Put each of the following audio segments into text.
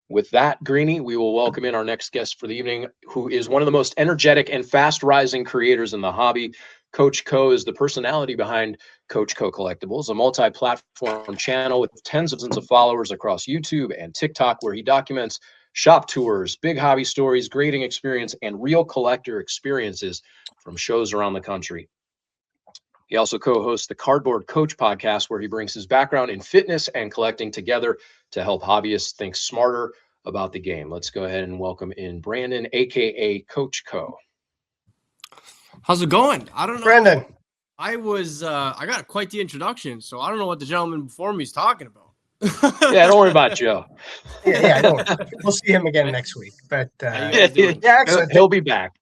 With that, Greenie, we will welcome in our next guest for the evening, who is one of the most energetic and fast rising creators in the hobby. Coach Co is the personality behind Coach Co Collectibles, a multi platform channel with tens of thousands of followers across YouTube and TikTok, where he documents shop tours, big hobby stories, grading experience, and real collector experiences from shows around the country. He also co-hosts the Cardboard Coach podcast, where he brings his background in fitness and collecting together to help hobbyists think smarter about the game. Let's go ahead and welcome in Brandon, aka Coach Co. How's it going? I don't know. Brandon. I got quite the introduction, so I don't know what the gentleman before me is talking about. Yeah, don't worry about Joe. Yeah, don't worry. We'll see him again next week. But yeah, excellent. He'll be back.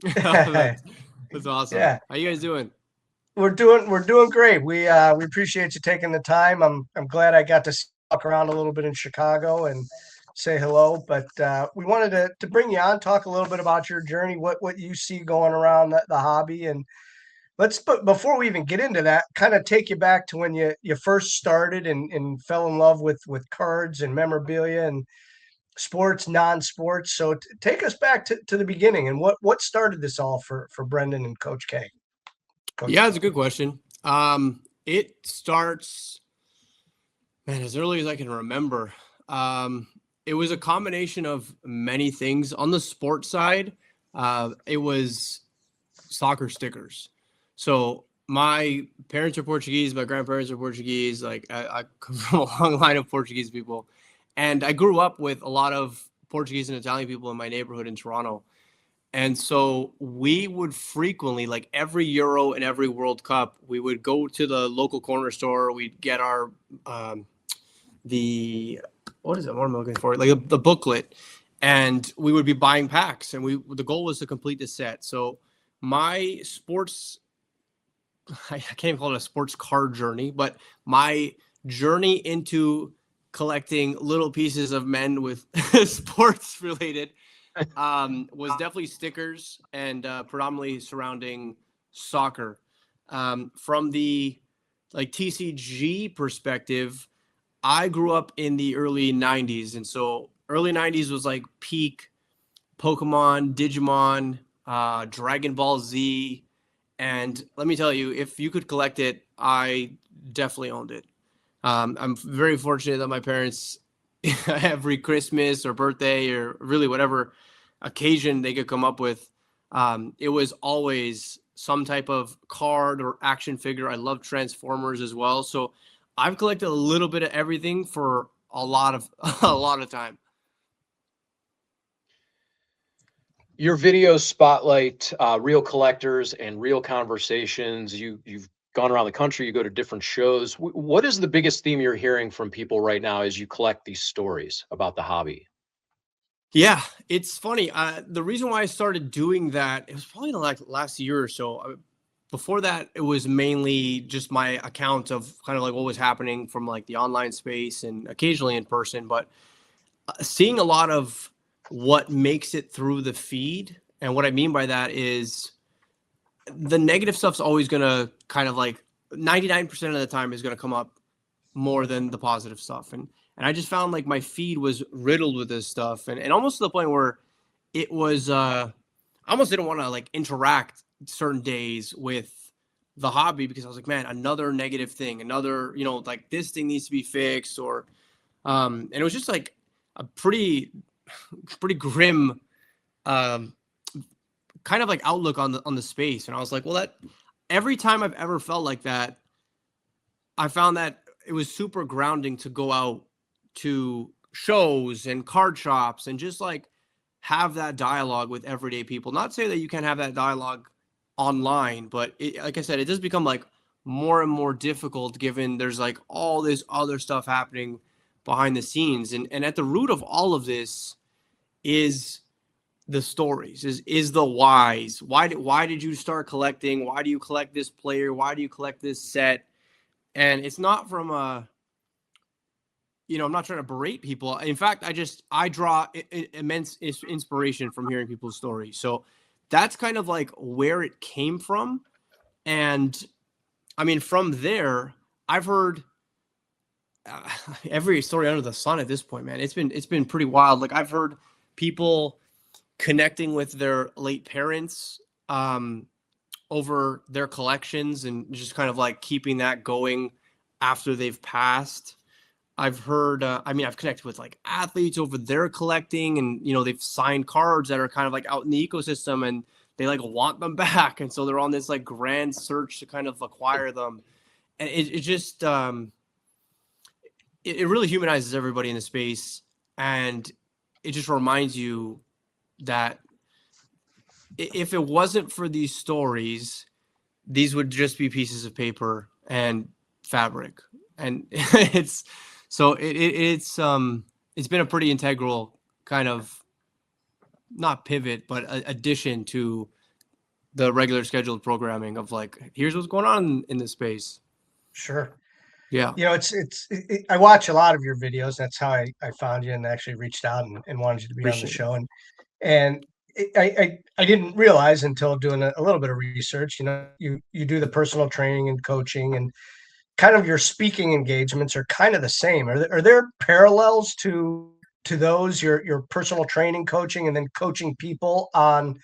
That's awesome. Yeah. How you guys doing? We're doing great. We appreciate you taking the time. I'm glad I got to walk around a little bit in Chicago and say hello. But we wanted to bring you on, talk a little bit about your journey, what you see going around the hobby, and but before we even get into that, kind of take you back to when you first started and fell in love with cards and memorabilia and sports, non-sports. So take us back to the beginning and what started this all for Brendan and Coach K. Yeah, it's a good question. It starts, man, as early as I can remember. It was a combination of many things. On the sports side, it was soccer stickers. So my parents are Portuguese, my grandparents are Portuguese. Like I come from a long line of Portuguese people, and I grew up with a lot of Portuguese and Italian people in my neighborhood in Toronto. And so we would frequently, like every Euro and every World Cup, we would go to the local corner store. We'd get our what is it? What am I looking for? Like the booklet, and we would be buying packs. And the goal was to complete the set. So my sports, I can't even call it a sports card journey, but my journey into collecting little pieces of men with sports related was definitely stickers and predominantly surrounding soccer. From the TCG perspective, I grew up in the early 90s. And so early 90s was like peak Pokemon, Digimon, Dragon Ball Z. And let me tell you, if you could collect it, I definitely owned it. I'm very fortunate that my parents, every Christmas or birthday or really whatever occasion they could come up with, it was always some type of card or action figure. I love Transformers as well. So I've collected a little bit of everything for a lot of time. Your videos spotlight real collectors and real conversations. You've gone around the country, you go to different shows. What is the biggest theme you're hearing from people right now as you collect these stories about the hobby? Yeah, it's funny. The reason why I started doing that, it was probably like last year or so. Before that, it was mainly just my account of kind of like what was happening from like the online space and occasionally in person. But seeing a lot of what makes it through the feed, and what I mean by that is the negative stuff's always going to kind of like 99% of the time is going to come up more than the positive stuff. And I just found like my feed was riddled with this stuff and almost to the point where it was, I almost didn't want to like interact certain days with the hobby because I was like, man, another negative thing, another, like this thing needs to be fixed or, and it was just like a pretty grim, kind of like outlook on the space. And I was like, well, that every time I've ever felt like that, I found that it was super grounding to go out to shows and card shops and just like have that dialogue with everyday people. Not say that you can't have that dialogue online, but like I said, it does become like more and more difficult given there's like all this other stuff happening behind the scenes. And at the root of all of this is the stories, is the whys. Why did you start collecting? Why do you collect this player? Why do you collect this set? And it's not from I'm not trying to berate people. In fact, I draw immense inspiration from hearing people's stories. So that's kind of like where it came from. And I mean, from there, I've heard every story under the sun at this point, man. It's been pretty wild. Like I've heard people connecting with their late parents over their collections and just kind of like keeping that going after they've passed. I've heard, I've connected with like athletes over their collecting, and, they've signed cards that are kind of like out in the ecosystem and they like want them back. And so they're on this like grand search to kind of acquire them. And it just, it really humanizes everybody in the space. And it just reminds you that if it wasn't for these stories, these would just be pieces of paper and fabric. And it's been a pretty integral kind of, not pivot, but addition to the regular scheduled programming of like, here's what's going on in this space. Sure. Yeah. I watch a lot of your videos. That's how I found you and actually reached out and wanted you to be on the show. And I didn't realize until doing a little bit of research, you do the personal training and coaching, and kind of your speaking engagements are kind of the same. Are there parallels to those, your personal training, coaching, and then coaching people on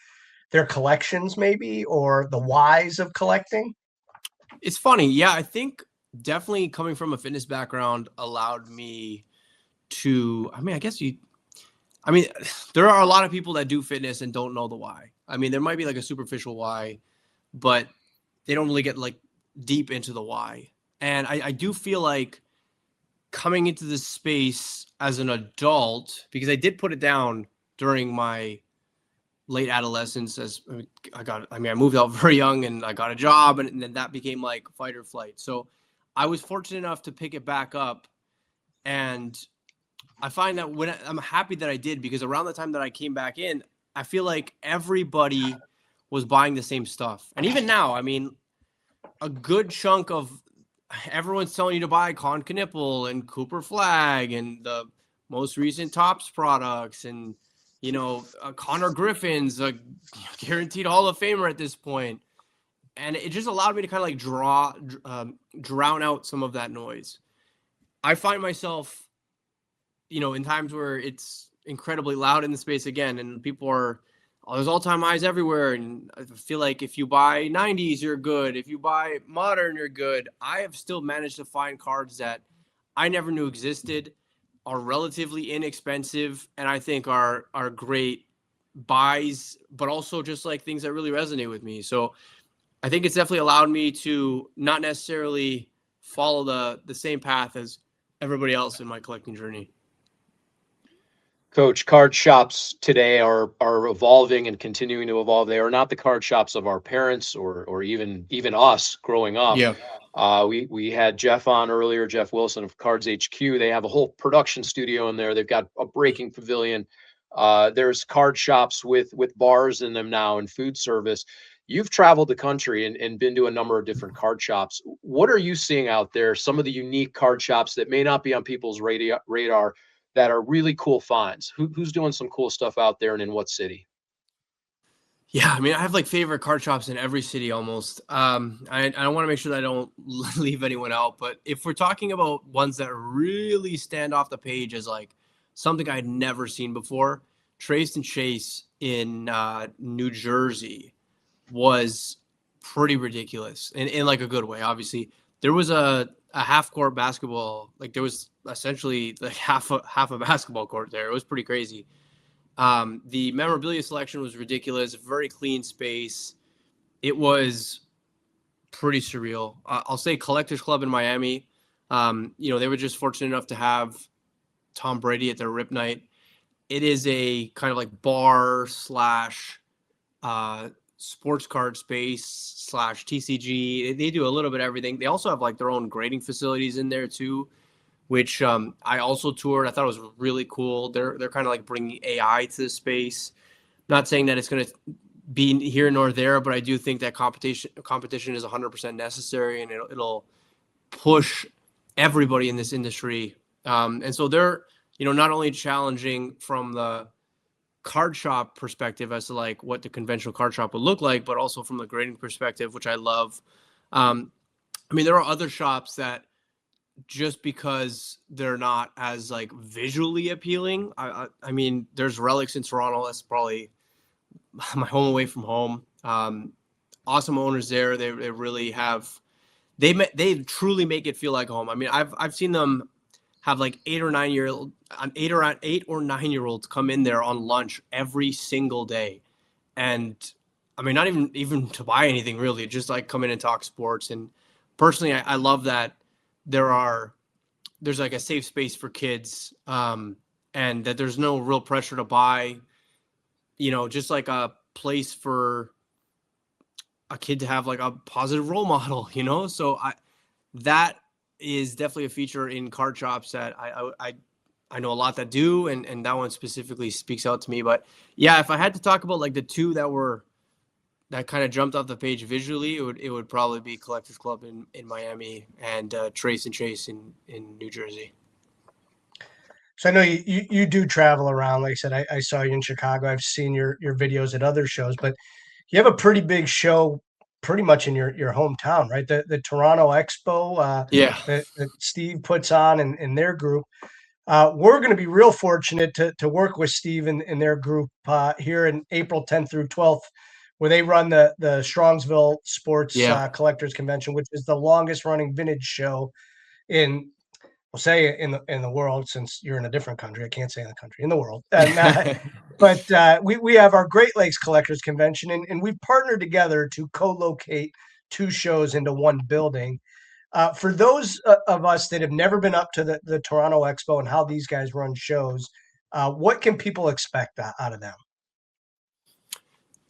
their collections maybe, or the whys of collecting? It's funny. Yeah, I think definitely coming from a fitness background allowed me to, there are a lot of people that do fitness and don't know the why. There might be like a superficial why, but they don't really get like deep into the why. And I do feel like coming into this space as an adult, because I did put it down during my late adolescence, I moved out very young and I got a job, and then that became like fight or flight. So I was fortunate enough to pick it back up. And I find that I'm happy that I did, because around the time that I came back in, I feel like everybody was buying the same stuff. And even now, a good chunk of everyone's telling you to buy Con Knipple and Cooper Flag and the most recent Topps products, and Connor Griffin's a guaranteed Hall of Famer at this point. And it just allowed me to kind of like drown out some of that noise. I find myself, in times where it's incredibly loud in the space again, and people are, there's all-time highs everywhere, and I feel like if you buy 90s, you're good. If you buy modern, you're good. I have still managed to find cards that I never knew existed, are relatively inexpensive, and I think are great buys, but also just like things that really resonate with me. So I think it's definitely allowed me to not necessarily follow the same path as everybody else in my collecting journey. Coach, card shops today are evolving and continuing to evolve. They are not the card shops of our parents or even us growing up. Yeah. We had Jeff on earlier, Jeff Wilson of Cards HQ. They have a whole production studio in there. They've got a breaking pavilion. There's card shops with bars in them now and food service. You've traveled the country and been to a number of different card shops. What are you seeing out there? Some of the unique card shops that may not be on people's radar that are really cool finds. Who's doing some cool stuff out there, and in what city? Yeah, I have like favorite card shops in every city almost. I want to make sure that I don't leave anyone out, but if we're talking about ones that really stand off the page as like something I'd never seen before, Trace and Chase in New Jersey was pretty ridiculous in like a good way. Obviously, there was a half court basketball, like there was essentially like half a basketball court there. It was pretty crazy. The memorabilia selection was ridiculous, very clean space. It was pretty surreal. I'll say Collectors Club in Miami. They were just fortunate enough to have Tom Brady at their rip night. It is a kind of like bar / sports card space / TCG. They do a little bit of everything. They also have like their own grading facilities in there too, which I also toured. I thought it was really cool. They're kind of like bringing AI to the space. Not saying that it's going to be here nor there, but I do think that competition is 100% necessary, and it'll push everybody in this industry. And so they're, not only challenging from the card shop perspective as to like what the conventional card shop would look like, but also from the grading perspective, which I love. There are other shops that just because they're not as like visually appealing. I mean, there's Relics in Toronto. That's probably my home away from home. Awesome owners there. They really have. They truly make it feel like home. I mean, I've seen them have like 8 or 9 or 9 year olds come in there on lunch every single day, and I mean, not even to buy anything really, just like come in and talk sports. And personally, I love that there's like a safe space for kids, and that there's no real pressure to buy, just like a place for a kid to have like a positive role model, So that is definitely a feature in card shops that I know a lot that do, and that one specifically speaks out to me. But yeah, if I had to talk about like the two that kind of jumped off the page visually, it would probably be Collectors Club in Miami and Trace and Chase in New Jersey. So I know you do travel around. Like I said, I saw you in Chicago. I've seen your videos at other shows, but you have a pretty big show pretty much in your hometown, right? The Toronto Expo Yeah. that Steve puts on in their group. We're going to be real fortunate to work with Steve in their group here in April 10th through 12th, where they run the Strongsville Sports Collectors Convention, which is the longest running vintage show in, we'll say in the world, since you're in a different country. I can't say in the country, in the world. And, but we have our Great Lakes Collectors Convention, and we've partnered together to co-locate two shows into one building. For those of us that have never been up to the Toronto Expo and how these guys run shows, what can people expect out of them?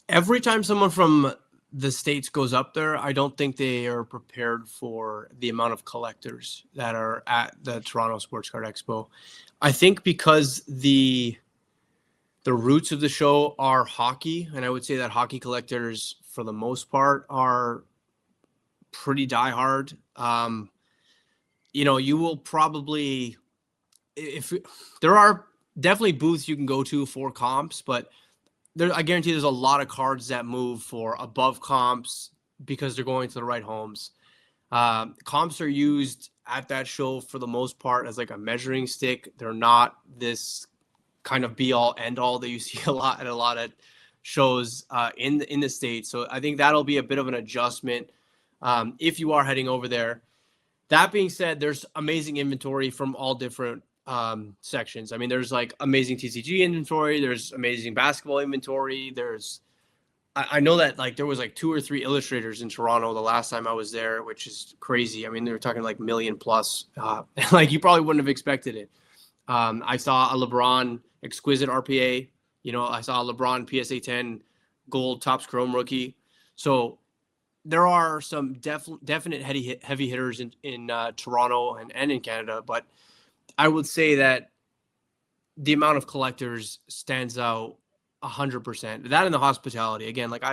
Every time someone from the States goes up there, I don't think they are prepared for the amount of collectors that are at the Toronto Sports Card Expo. I think because the roots of the show are hockey, and I would say that hockey collectors, for the most part, are pretty diehard. You will probably, if there are definitely booths you can go to for comps, but I guarantee there's a lot of cards that move for above comps because they're going to the right homes. Comps are used at that show for the most part as like a measuring stick. They're not this kind of be all end all that you see a lot of shows in the States. So I think that'll be a bit of an adjustment if you are heading over there. That being said, there's amazing inventory from all different sections. I mean, there's like amazing TCG inventory. There's amazing basketball inventory. I know that like there was like 2 or 3 illustrators in Toronto the last time I was there, which is crazy. I mean, they were talking like million plus. Like you probably wouldn't have expected it. I saw a LeBron exquisite RPA. I saw a LeBron PSA 10 gold Topps Chrome rookie. So there are some definite heavy hitters in Toronto and in Canada, but I would say that the amount of collectors stands out 100%. That and the hospitality. Again, like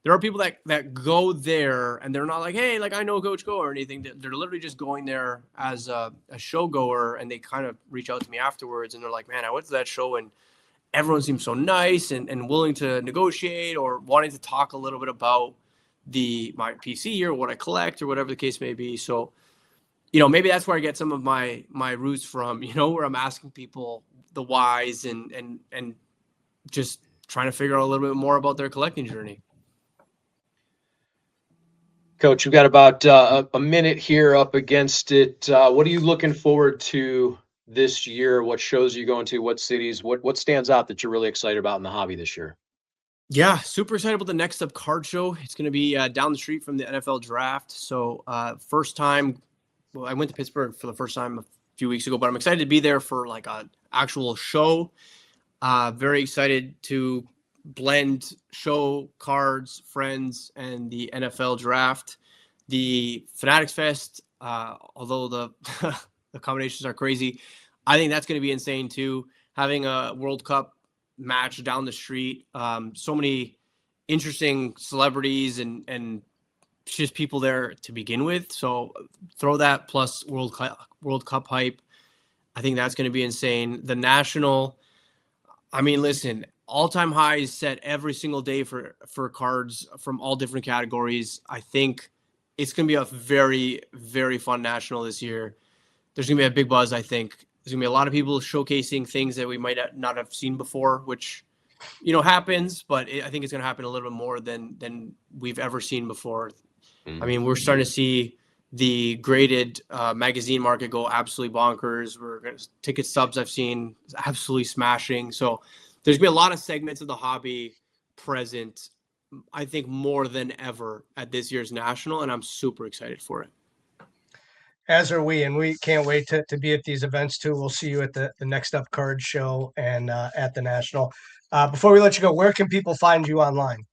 there are people that go there and they're not like, hey, like I know Coach Go or anything. They're literally just going there as a show goer, and they kind of reach out to me afterwards and they're like, man, I went to that show and everyone seems so nice and willing to negotiate or wanting to talk a little bit about my PC or what I collect or whatever the case may be. So, maybe that's where I get some of my roots from, where I'm asking people the whys and just trying to figure out a little bit more about their collecting journey. Coach, we've got about a minute here up against it. What are you looking forward to this year? What shows are you going to? What cities? What stands out that you're really excited about in the hobby this year? Yeah, super excited about the Next Up card show. It's going to be down the street from the NFL draft. So first time, I went to Pittsburgh for the first time a few weeks ago, but I'm excited to be there for like an actual show. Very excited to blend show, cards, friends, and the NFL draft. The Fanatics Fest, although the the combinations are crazy, I think that's going to be insane too. Having a World Cup match down the street, so many interesting celebrities and just people there to begin with. So throw that plus World Cup hype. I think that's going to be insane. The National, I mean, listen, all-time highs set every single day for cards from all different categories. I think it's going to be a very, very fun National this year. there's going to be a big buzz, I think. There's going to be a lot of people showcasing things that we might not have seen before, which, happens, but I think it's going to happen a little bit more than we've ever seen before. I mean, we're starting to see the graded magazine market go absolutely bonkers. Ticket subs I've seen absolutely smashing. So there's going to be a lot of segments of the hobby present, I think, more than ever at this year's National, and I'm super excited for it. As are we, and we can't wait to be at these events too. We'll see you at the Next Up Card Show and at the National. Before we let you go, where can people find you online?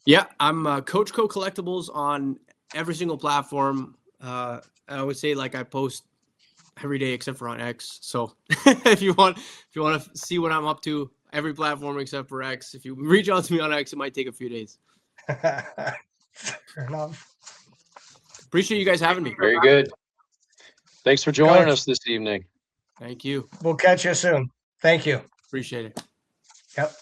Yeah, I'm Coach Co Collectibles on every single platform. I would say I post every day except for on X. So if you want to see what I'm up to, every platform except for X. If you reach out to me on X, it might take a few days. Fair enough. Appreciate you guys having me. Very good. Thanks for joining us this evening. Thank you. We'll catch you soon. Thank you. Appreciate it. Yep.